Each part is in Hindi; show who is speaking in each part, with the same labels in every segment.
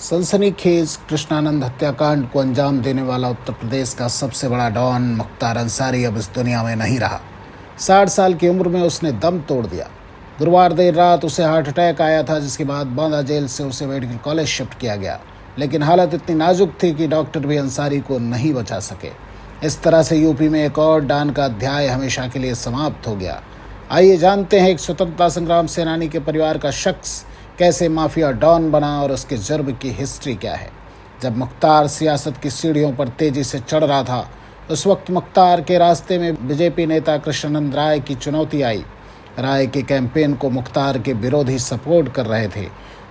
Speaker 1: सनसनीखेज कृष्णानंद हत्याकांड को अंजाम देने वाला उत्तर प्रदेश का सबसे बड़ा डॉन मुख्तार अंसारी अब इस दुनिया में नहीं रहा। 60 साल की उम्र में उसने दम तोड़ दिया। गुरुवार देर रात उसे हार्ट अटैक आया था, जिसके बाद बांदा जेल से उसे मेडिकल कॉलेज शिफ्ट किया गया, लेकिन हालत इतनी नाजुक थी कि डॉक्टर भी अंसारी को नहीं बचा सके। इस तरह से यूपी में एक और डॉन का अध्याय हमेशा के लिए समाप्त हो गया। आइए जानते हैं एक स्वतंत्रता संग्राम सेनानी के परिवार का शख्स कैसे माफिया डॉन बना और उसके जुर्म की हिस्ट्री क्या है। जब मुख्तार सियासत की सीढ़ियों पर तेजी से चढ़ रहा था, उस वक्त मुख्तार के रास्ते में बीजेपी नेता कृष्णानंद राय की चुनौती आई। राय के कैंपेन को मुख्तार के विरोधी सपोर्ट कर रहे थे।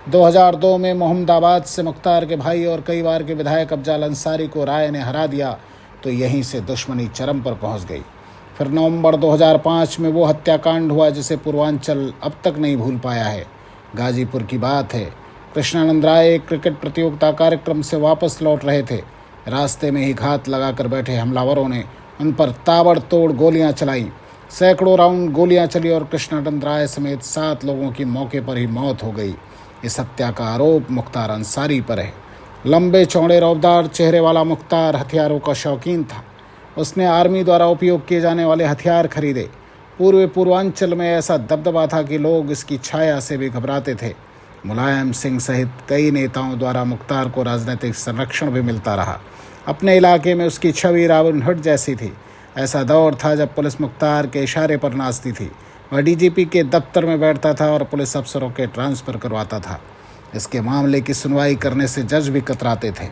Speaker 1: 2002 में मोहम्मदाबाद से मुख्तार के भाई और कई बार के विधायक अफजाल अंसारी को राय ने हरा दिया, तो यहीं से दुश्मनी चरम पर पहुंच गई। फिर नवंबर 2005 में वो हत्याकांड हुआ जिसे पूर्वांचल अब तक नहीं भूल पाया है। गाजीपुर की बात है। कृष्णानंद राय एक क्रिकेट प्रतियोगिता कार्यक्रम से वापस लौट रहे थे। रास्ते में ही घात लगाकर बैठे हमलावरों ने उन पर ताबड़तोड़ गोलियां चलाई। सैकड़ों राउंड गोलियां चली और कृष्णानंद राय समेत 7 लोगों की मौके पर ही मौत हो गई। इस हत्या का आरोप मुख्तार अंसारी पर है। लंबे चौड़े रौबदार चेहरे वाला मुख्तार हथियारों का शौकीन था। उसने आर्मी द्वारा उपयोग किए जाने वाले हथियार खरीदे। पूर्वांचल में ऐसा दबदबा था कि लोग इसकी छाया से भी घबराते थे। मुलायम सिंह सहित कई नेताओं द्वारा मुख्तार को राजनीतिक संरक्षण भी मिलता रहा। अपने इलाके में उसकी छवि रॉबिन हुड जैसी थी। ऐसा दौर था जब पुलिस मुख्तार के इशारे पर नाचती थी। वह डीजीपी के दफ्तर में बैठता था और पुलिस अफसरों के ट्रांसफ़र करवाता था। इसके मामले की सुनवाई करने से जज भी कतराते थे।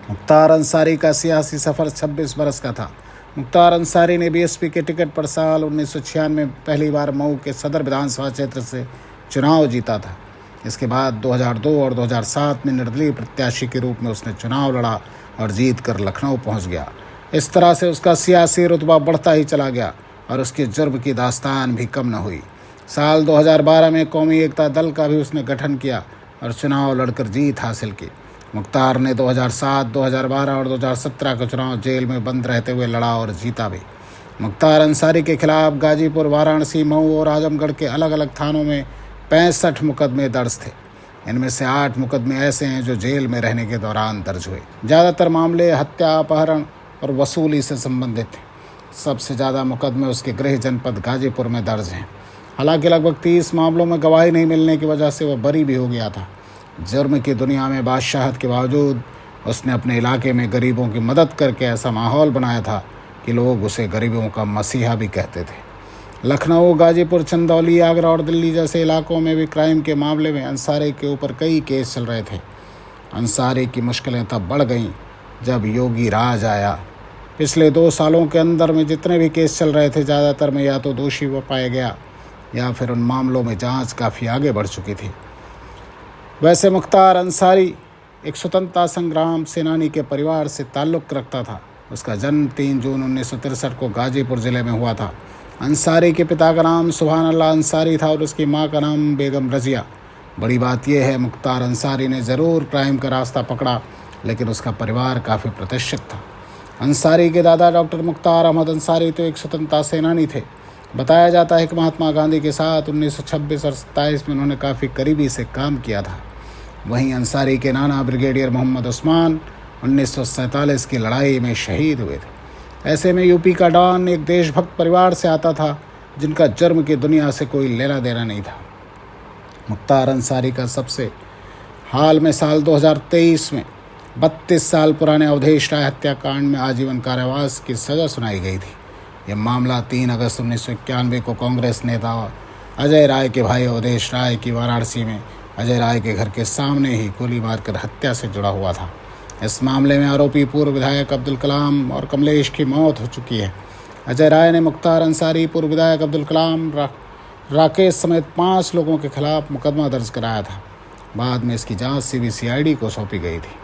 Speaker 1: मुख्तार अंसारी का सियासी सफ़र 26 बरस का था। मुख्तार अंसारी ने बीएसपी के टिकट पर साल 1996 में पहली बार मऊ के सदर विधानसभा क्षेत्र से चुनाव जीता था। इसके बाद 2002 और 2007 में निर्दलीय प्रत्याशी के रूप में उसने चुनाव लड़ा और जीत कर लखनऊ पहुंच गया। इस तरह से उसका सियासी रुतबा बढ़ता ही चला गया और उसके जुर्म की दास्तान भी कम न हुई। साल 2012 में कौमी एकता दल का भी उसने गठन किया और चुनाव लड़कर जीत हासिल की। मुख्तार ने 2007, 2012 और 2017 का चुनाव जेल में बंद रहते हुए लड़ा और जीता भी। मुख्तार अंसारी के खिलाफ गाजीपुर, वाराणसी, मऊ और आजमगढ़ के अलग अलग थानों में 65 मुकदमे दर्ज थे। इनमें से 8 मुकदमे ऐसे हैं जो जेल में रहने के दौरान दर्ज हुए। ज़्यादातर मामले हत्या, अपहरण और वसूली से संबंधित थे। सबसे ज़्यादा मुकदमे उसके गृह जनपद गाजीपुर में दर्ज हैं। हालांकि लगभग 30 मामलों में गवाही नहीं मिलने की वजह से वह बरी भी हो गया था। जुर्म की दुनिया में बादशाहत के बावजूद उसने अपने इलाके में गरीबों की मदद करके ऐसा माहौल बनाया था कि लोग उसे गरीबों का मसीहा भी कहते थे। लखनऊ, गाजीपुर, चंदौली, आगरा और दिल्ली जैसे इलाकों में भी क्राइम के मामले में अंसारी के ऊपर कई केस चल रहे थे। अंसारी की मुश्किलें तब बढ़ गईं जब योगी राज आया। पिछले 2 सालों के अंदर में जितने भी केस चल रहे थे, ज़्यादातर में या तो दोषी वो पाया गया या फिर उन मामलों में जाँच काफ़ी आगे बढ़ चुकी थी। वैसे मुख्तार अंसारी एक स्वतंत्रता संग्राम सेनानी के परिवार से ताल्लुक़ रखता था। उसका जन्म 3 जून 1963 को गाजीपुर ज़िले में हुआ था। अंसारी के पिता का नाम सुभान अल्लाह अंसारी था और उसकी मां का नाम बेगम रज़िया। बड़ी बात यह है, मुख्तार अंसारी ने ज़रूर क्राइम का रास्ता पकड़ा, लेकिन उसका परिवार काफ़ी प्रतिष्ठित था। अंसारी के दादा डॉक्टर मुख्तार अहमद अंसारी तो एक स्वतंत्रता सेनानी थे। बताया जाता है कि महात्मा गांधी के साथ 1926 और 27 में उन्होंने काफ़ी करीबी से काम किया था। वहीं अंसारी के नाना ब्रिगेडियर मोहम्मद उस्मान 1947 की लड़ाई में शहीद हुए थे। ऐसे में यूपी का डॉन एक देशभक्त परिवार से आता था जिनका जुर्म की दुनिया से कोई लेना देना नहीं था। मुख्तार अंसारी का सबसे हाल में साल 2023 में 32 साल पुराने अवधेश राय हत्याकांड में आजीवन कारावास की सज़ा सुनाई गई थी। यह मामला 3 अगस्त 1991 को कांग्रेस नेता अजय राय के भाई अवधेश राय की वाराणसी में अजय राय के घर के सामने ही गोली मारकर हत्या से जुड़ा हुआ था। इस मामले में आरोपी पूर्व विधायक अब्दुल कलाम और कमलेश की मौत हो चुकी है। अजय राय ने मुख्तार अंसारी, पूर्व विधायक अब्दुल कलाम, राकेश समेत 5 लोगों के खिलाफ मुकदमा दर्ज कराया था। बाद में इसकी जांच सीबीसीआईडी को सौंपी गई थी।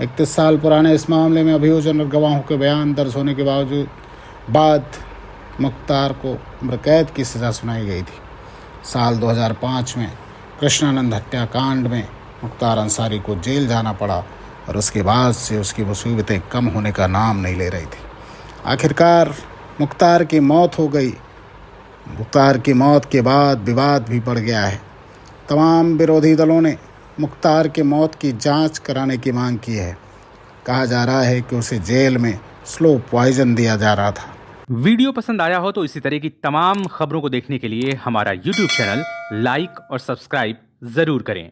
Speaker 1: 31 साल पुराने इस मामले में अभियोजन और गवाहों के बयान दर्ज होने के बाद मुख्तार को उम्र कैद की सज़ा सुनाई गई थी। साल 2005 में कृष्णानंद हत्याकांड में मुख्तार अंसारी को जेल जाना पड़ा और उसके बाद से उसकी मुसीबतें कम होने का नाम नहीं ले रही थी। आखिरकार मुख्तार की मौत हो गई। मुख्तार की मौत के बाद विवाद भी बढ़ गया है। तमाम विरोधी दलों ने मुख्तार की मौत की जांच कराने की मांग की है। कहा जा रहा है कि उसे जेल में स्लो पॉइजन दिया जा रहा था।
Speaker 2: वीडियो पसंद आया हो तो इसी तरह की तमाम खबरों को देखने के लिए हमारा YouTube चैनल लाइक और सब्सक्राइब जरूर करें।